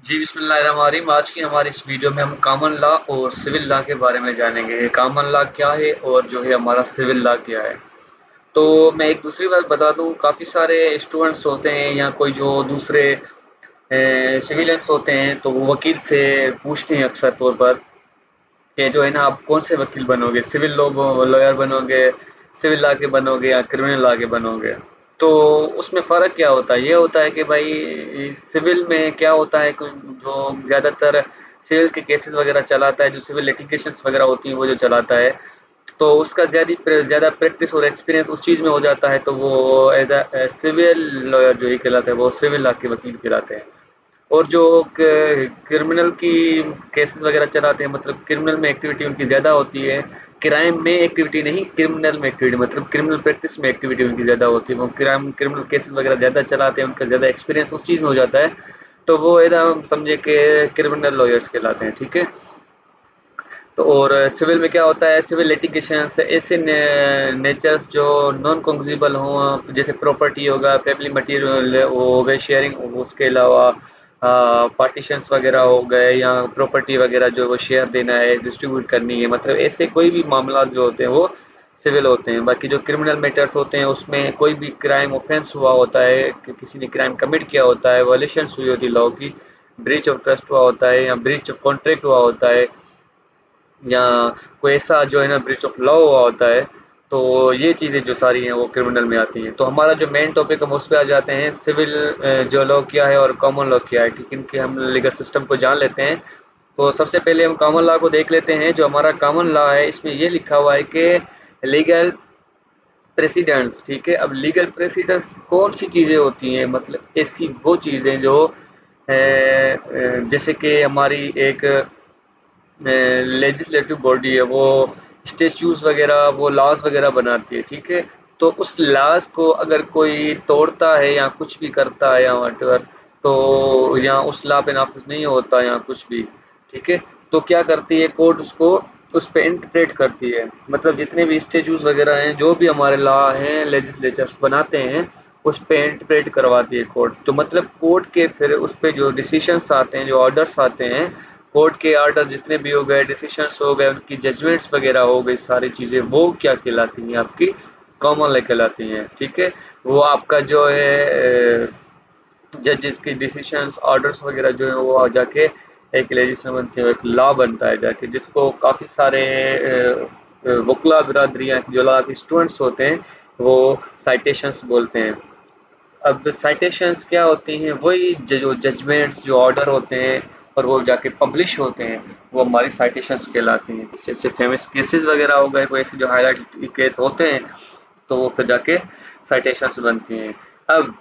जी, बिस्मिल्लाहिर्रहमानिर्रहीम। आज की हमारी इस वीडियो में हम कॉमन लॉ और सिविल लॉ के बारे में जानेंगे। कॉमन लॉ क्या है और जो है हमारा सिविल लॉ क्या है। तो मैं एक दूसरी बात बता दूँ, काफ़ी सारे स्टूडेंट्स होते हैं या कोई जो दूसरे सिविलियंस होते हैं, तो वो वकील से पूछते हैं अक्सर तौर पर कि जो है ना, आप कौन से वकील बनोगे, सिविल लॉ लॉयर बनोगे, सिविल लॉ के बनोगे या क्रिमिनल लॉ के बनोगे। तो उसमें फ़र्क क्या होता है? ये होता है कि भाई सिविल में क्या होता है कि जो ज़्यादातर सिविल के केसेस वगैरह चलाता है, जो सिविल लिटिगेशंस वगैरह होती हैं वो जो चलाता है, तो उसका ज़्यादा प्रैक्टिस और एक्सपीरियंस उस चीज़ में हो जाता है, तो वो एज अ सिविल लॉयर जो ही कहलाते हैं, वो सिविल लॉ के वकील कहलाते हैं। और जो क्रिमिनल की केसेस वगैरह चलाते हैं, मतलब क्रिमिनल में एक्टिविटी उनकी ज़्यादा होती है। क्राइम में एक्टिविटी नहीं, क्रिमिनल में एक्टिविटी, मतलब क्रिमिनल प्रैक्टिस में एक्टिविटी उनकी ज़्यादा होती है। वो क्रिमिनल केसेस वगैरह ज़्यादा चलाते हैं, उनका ज़्यादा एक्सपीरियंस उस चीज़ में हो जाता है, तो वो एकदम समझे कि क्रिमिनल लॉयर्स कहलाते हैं। ठीक है। तो और सिविल में क्या होता है? सिविल लिटिगेशंस ऐसे नेचर्स जो नॉन फंक्जिबल हों, जैसे प्रॉपर्टी होगा, फैमिली मटेरियल वो हो गए, शेयरिंग, उसके अलावा पार्टीशंस वगैरह हो गए, या प्रॉपर्टी वगैरह जो वो शेयर देना है, डिस्ट्रीब्यूट करनी है, मतलब ऐसे कोई भी मामला जो होते हैं वो सिविल होते हैं। बाकी जो क्रिमिनल मैटर्स होते हैं उसमें कोई भी क्राइम ऑफेंस हुआ होता है कि किसी ने क्राइम कमिट किया होता है, वायलेशंस हुई होती है लॉ की, ब्रीच ऑफ ट्रस्ट हुआ होता है या ब्रीच ऑफ कॉन्ट्रैक्ट हुआ होता है, या कोई ऐसा जो है ना ब्रीच ऑफ लॉ हुआ होता है, तो ये चीज़ें जो सारी हैं वो क्रिमिनल में आती हैं। तो हमारा जो मेन टॉपिक हम उस पे आ जाते हैं, सिविल जो लॉ क्या है और कॉमन लॉ क्या है। ठीक है, इनके हम लीगल सिस्टम को जान लेते हैं। तो सबसे पहले हम कॉमन लॉ को देख लेते हैं। जो हमारा कॉमन लॉ है, इसमें ये लिखा हुआ है कि लीगल प्रेसिडेंस। ठीक है, अब लीगल प्रेसिडेंस कौन सी चीज़ें होती हैं? मतलब ऐसी वो चीज़ें जो जैसे कि हमारी एक लेजिस्लेटिव बॉडी है, वो स्टेच्यूज वगैरह, वो लॉज वगैरह बनाती है। ठीक है, तो उस लॉज को अगर कोई तोड़ता है या कुछ भी करता है या व्हाटएवर, तो या उस लॉ पे नाफिज नहीं होता या कुछ भी, ठीक है, तो क्या करती है कोर्ट? उसको उस पे इंटरप्रेट करती है। मतलब जितने भी स्टेच्यूज वगैरह हैं, जो भी हमारे लॉ हैं, लेजिस्लेचर्स बनाते हैं, उस पे इंटरप्रेट करवाती है कोर्ट। तो मतलब कोर्ट के फिर उस पे जो डिसीशंस आते हैं, जो ऑर्डर्स आते हैं, कोर्ट के ऑर्डर जितने भी हो गए, डिसीशंस हो गए, उनकी जजमेंट्स वगैरह हो गई, सारी चीज़ें वो क्या कहलाती हैं? आपकी कॉमन लॉ कहलाती हैं। ठीक है, वो आपका जो है जजेस की डिसीशंस, ऑर्डर्स वगैरह जो है वो जाके एक लेजिस्लेशन बनती है, एक लॉ बनता है जाके, जिसको काफ़ी सारे वकला बिरादरियाँ जो लॉ के स्टूडेंट्स होते हैं वो साइटेशंस बोलते हैं। अब साइटेशंस क्या होती हैं? वही जो जजमेंट्स, जो ऑर्डर होते हैं और वो जाके पब्लिश होते हैं, वो हमारी साइटेशंस कहलाती हैं। जैसे फेमस केसेस वगैरह हो गए, कोई ऐसे जो हाईलाइट केस होते हैं, तो वो फिर जाके साइटेशंस बनती हैं। अब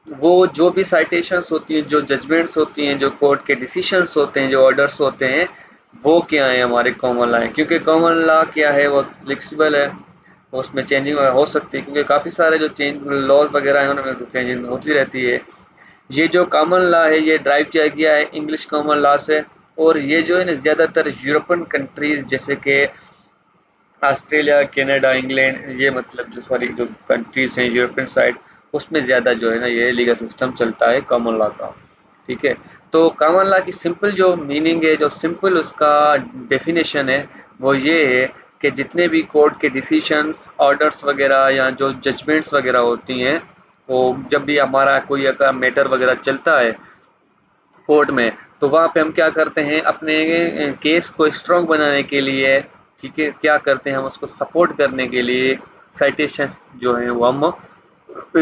वो जो भी साइटेशंस होती हैं, जो जजमेंट्स होती हैं, जो कोर्ट के डिसीशंस होते हैं, जो ऑर्डर्स होते हैं, वो क्या है? हमारे कॉमन लॉ है। क्योंकि कॉमन लॉ क्या है? वो फ्लेक्सिबल है, उसमें चेंजिंग हो सकती है, क्योंकि काफ़ी सारे जो चेंज लॉज वगैरह हैं उनमें तो चेंजिंग होती रहती है। ये जो कॉमन लॉ है ये ड्राइव किया गया है इंग्लिश कॉमन लॉ से, और ये जो है ना ज़्यादातर यूरोपियन कंट्रीज़ जैसे कि ऑस्ट्रेलिया, कनाडा, इंग्लैंड, ये मतलब जो सारी जो कंट्रीज़ हैं यूरोपियन साइड, उसमें ज़्यादा जो है ना ये लीगल सिस्टम चलता है कॉमन लॉ का। ठीक है, तो कॉमन लॉ की सिंपल जो मीनिंग है, जो सिंपल उसका डेफिनेशन है, वो ये है कि जितने भी कोर्ट के डिसीशंस, ऑर्डर्स वगैरह या जो जजमेंट्स वगैरह होती हैं, वो जब भी हमारा कोई अगर मैटर वगैरह चलता है कोर्ट में, तो वहाँ पे हम क्या करते हैं? अपने केस को स्ट्रॉन्ग बनाने के लिए, ठीक है, क्या करते हैं? हम उसको सपोर्ट करने के लिए साइटेशंस जो हैं वो हम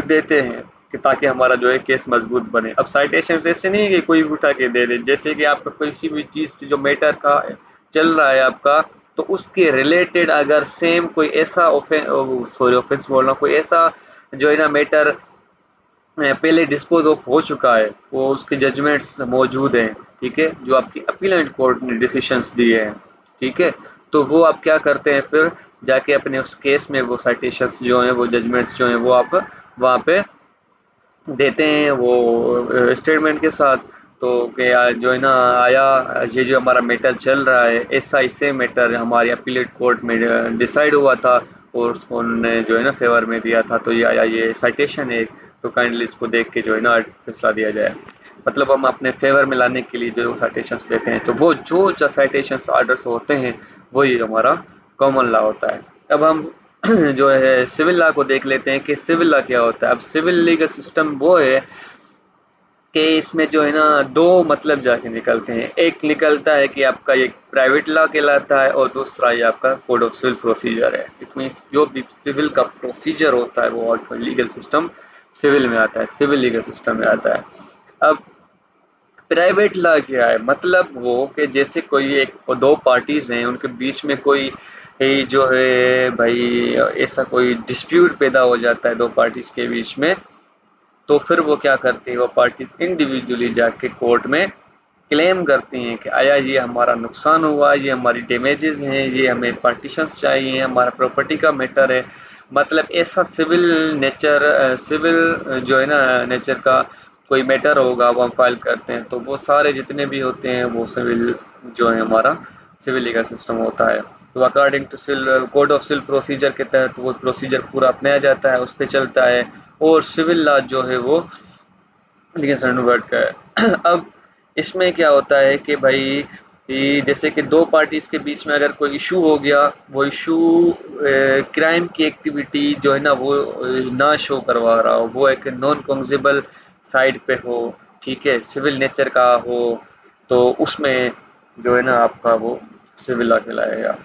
देते हैं, कि ताकि हमारा जो है केस मजबूत बने। अब साइटेशंस ऐसे नहीं है कि कोई भी उठा के दे दे, जैसे कि आपका किसी भी चीज़ जो मैटर का चल रहा है आपका, तो उसके रिलेटेड अगर सेम कोई ऐसा ऑफेंस बोल रहा हूँ, कोई ऐसा जो है ना मैटर पहले डिस्पोज ऑफ हो चुका है, वो उसके जजमेंट्स मौजूद हैं, ठीक है, जो आपकी अपीलेंट कोर्ट ने डिसीशंस दिए हैं, ठीक है, तो वो आप क्या करते हैं? फिर जाके अपने उस केस में वो साइटेशंस जो हैं, वो जजमेंट्स जो हैं, वो आप वहाँ पे देते हैं, वो स्टेटमेंट के साथ। तो क्या जो है ना, आया ये जो हमारा मैटर चल रहा है, ऐसा इससे मैटर हमारी अपीलेट कोर्ट में डिसाइड हुआ था और उसको उन्होंने जो है ना फेवर में दिया था, तो ये आया, ये साइटेशन है, तो काइंडली इसको देख के जो है ना फैसला दिया जाए। मतलब हम अपने फेवर में लाने के लिए जो साइटेशंस देते हैं, तो वो जो साइटेशंस ऑर्डर्स होते हैं वही हमारा कॉमन लॉ होता है। अब हम जो है सिविल लॉ को देख लेते हैं कि सिविल लॉ क्या होता है। अब सिविल लीगल सिस्टम वो है कि इसमें जो है ना दो मतलब जाके निकलते हैं। एक निकलता है कि आपका एक प्राइवेट लॉ कहलाता है और दूसरा ये आपका कोड ऑफ सिविल प्रोसीजर है। इट मीन्स जो भी सिविल का प्रोसीजर होता है वो लीगल सिस्टम सिविल में आता है, सिविल लीगल सिस्टम में आता है। अब प्राइवेट लॉ क्या है, मतलब वो कि जैसे कोई एक दो पार्टीज हैं, उनके बीच में कोई जो है भाई ऐसा कोई डिस्प्यूट पैदा हो जाता है दो पार्टीज के बीच में, तो फिर वो क्या करती है, वो पार्टीज इंडिविजुअली जाके कोर्ट में क्लेम करती हैं कि आया ये हमारा नुकसान हुआ, ये हमारी डैमेजेस हैं, ये हमें पार्टीशंस चाहिए, हमारा प्रॉपर्टी का मैटर है। मतलब ऐसा सिविल नेचर सिविल जो है ना नेचर का कोई मैटर होगा वो हम फाइल करते हैं, तो वो सारे जितने भी होते हैं वो सिविल जो है हमारा सिविल लीगल सिस्टम होता है। तो according to civil code of civil procedure के तहत वो प्रोसीजर पूरा अपनाया जाता है, उस पर चलता है। और सिविल लॉ जो है वो लीगल स्टैंडर्ड का है। अब इसमें क्या होता है कि भाई जैसे कि दो पार्टीज के बीच में अगर कोई इशू हो गया, वो इशू क्राइम की एक्टिविटी जो है ना वो ना शो करवा रहा हो, वो एक नॉन कॉन्जेबल साइड पे हो, ठीक है, सिविल नेचर का हो, तो उसमें जो है ना आपका वो सिविल लॉ कहलाएगा।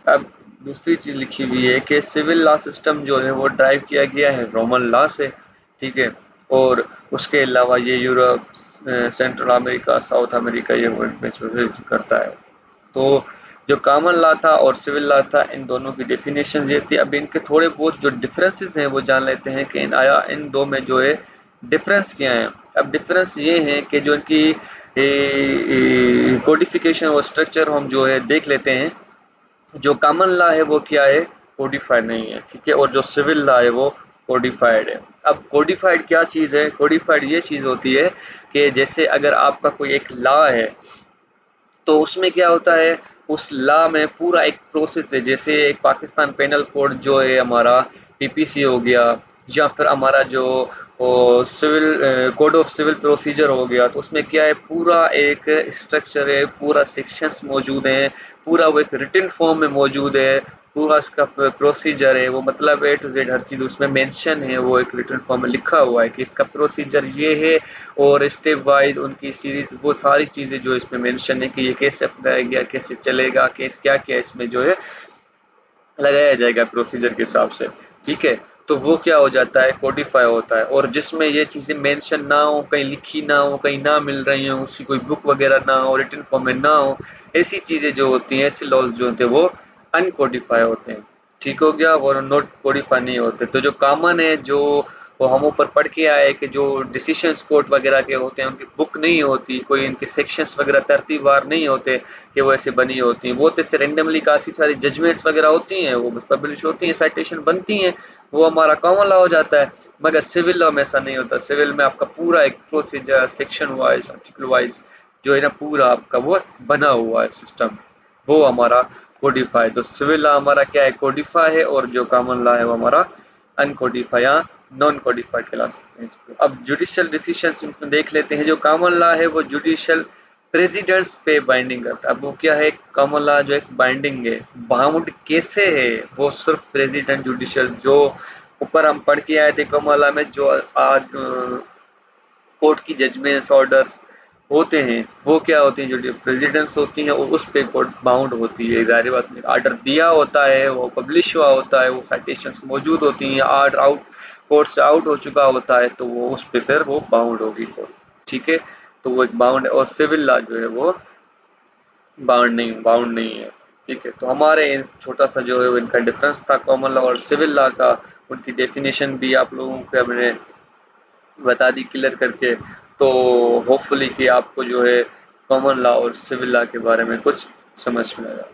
अब दूसरी चीज लिखी हुई है कि सिविल लॉ सिस्टम जो है वो ड्राइव किया गया है रोमन लॉ से, ठीक है। और उसके अलावा ये Europe, central America, south America ये वर्ल्ड में करता है। तो जो कॉमन लॉ था और सिविल लॉ था, इन दोनों की डेफिनेशन ये थी। अब इनके थोड़े बहुत जो डिफरेंसेस हैं वो जान लेते हैं कि इन दो में जो है डिफरेंस क्या है। अब डिफरेंस ये है कि जो इनकी कोडिफिकेशन और स्ट्रक्चर हम जो है देख लेते हैं। जो कॉमन लॉ है वो क्या है, कोडिफाइड नहीं है, ठीक है। और जो सिविल लॉ है वो कोडिफाइड है। अब कोडिफाइड क्या चीज़ है, कोडिफाइड ये चीज़ होती है कि जैसे अगर आपका कोई एक लॉ है, तो उसमें क्या होता है, उस लॉ में पूरा एक प्रोसेस है। जैसे एक पाकिस्तान पेनल कोड जो है हमारा पीपीसी हो गया, या फिर हमारा जो civil code of civil procedure हो गया, तो उसमें क्या है, पूरा एक स्ट्रक्चर है, पूरा सेक्शंस मौजूद हैं, पूरा वो एक रिटन फॉर्म में मौजूद है, पूरा इसका प्रोसीजर है, वो मतलब ए टू जेड हर चीज़ उसमें मेंशन है, वो एक रिटन फॉर्म में लिखा हुआ है कि इसका प्रोसीजर ये है, और स्टेप वाइज उनकी सीरीज वो सारी चीज़ें जो इसमें मेंशन है कि ये कैसे अपनाया गया, कैसे चलेगा, कैसे क्या क्या इसमें जो है लगाया जाएगा प्रोसीजर के हिसाब से, ठीक है। तो वो क्या हो जाता है, कोडिफाई होता है। और जिसमें ये चीज़ें मेंशन ना हो, कहीं लिखी ना हो, कहीं ना मिल रही हो, उसकी कोई बुक वगैरह ना हो, रिटन फॉर्म में ना हो, ऐसी चीज़ें जो होती हैं, ऐसे लॉज जो होते हैं वो अनकोडिफाई होते हैं, ठीक हो गया, वो नोट कोडिफाई नहीं होते। तो जो कॉमन है, जो वो हम ऊपर पढ़ के आए कि जो डिसीशंस कोर्ट वगैरह के होते हैं उनकी बुक नहीं होती, कोई इनके सेक्शंस वगैरह तरतीबवार नहीं होते कि वो ऐसे बनी होती हैं। वो तो ऐसे रेंडमली काफ़ी सारी जजमेंट्स वगैरह होती हैं, वो बस पब्लिश होती हैं, साइटेशन बनती हैं, वो हमारा कॉमन लॉ हो जाता है। मगर सिविल लॉ में ऐसा नहीं होता। सिविल में आपका पूरा एक procedure section wise, article wise जो है ना पूरा आपका वो बना हुआ है सिस्टम, वो हमारा कोडिफाई। तो सिविल लॉ हमारा क्या है, कोडिफाई है, और जो कॉमन लॉ है वो हमारा अनकोडिफाई या नॉन कोडिफाइड कहला सकते हैं इसको। अब जुडिशियल डिसीजंस में देख लेते हैं। जो कॉमन लॉ है वो जुडिशियल प्रेसिडेंट्स पे बाइंडिंग करता है। अब वो क्या है, कॉमन लॉ जो एक बाइंडिंग है, बाउंड कैसे है, वो सिर्फ प्रेसिडेंट जुडिशियल जो ऊपर हम पढ़ के आए थे कॉमन लॉ में, जो आज कोर्ट की जजमेंट्स ऑर्डर्स होते हैं, वो क्या होती हैं, जो प्रेसिडेंट्स होती हैं, वो उस पे कोर्ट बाउंड होती है। ज़ाहिर बात है, आर्डर दिया होता है, वो पब्लिश हुआ होता है, वो साइटेशंस मौजूद होती हैं, आर्डर आउट कोर्ट से आउट हो चुका होता है, तो वो उस पे फिर वो बाउंड होगी कोर्ट, ठीक है। तो वो एक बाउंड है। और सिविल लॉ जो है वो बाउंड नहीं है, ठीक है। तो हमारे इन छोटा सा जो है वो इनका डिफरेंस था कॉमन लॉ और सिविल लॉ का। उनकी डेफिनेशन भी आप लोगों को हमने बता दी क्लियर करके। तो होपफुली कि आपको जो है कॉमन लॉ और सिविल लॉ के बारे में कुछ समझ में आया।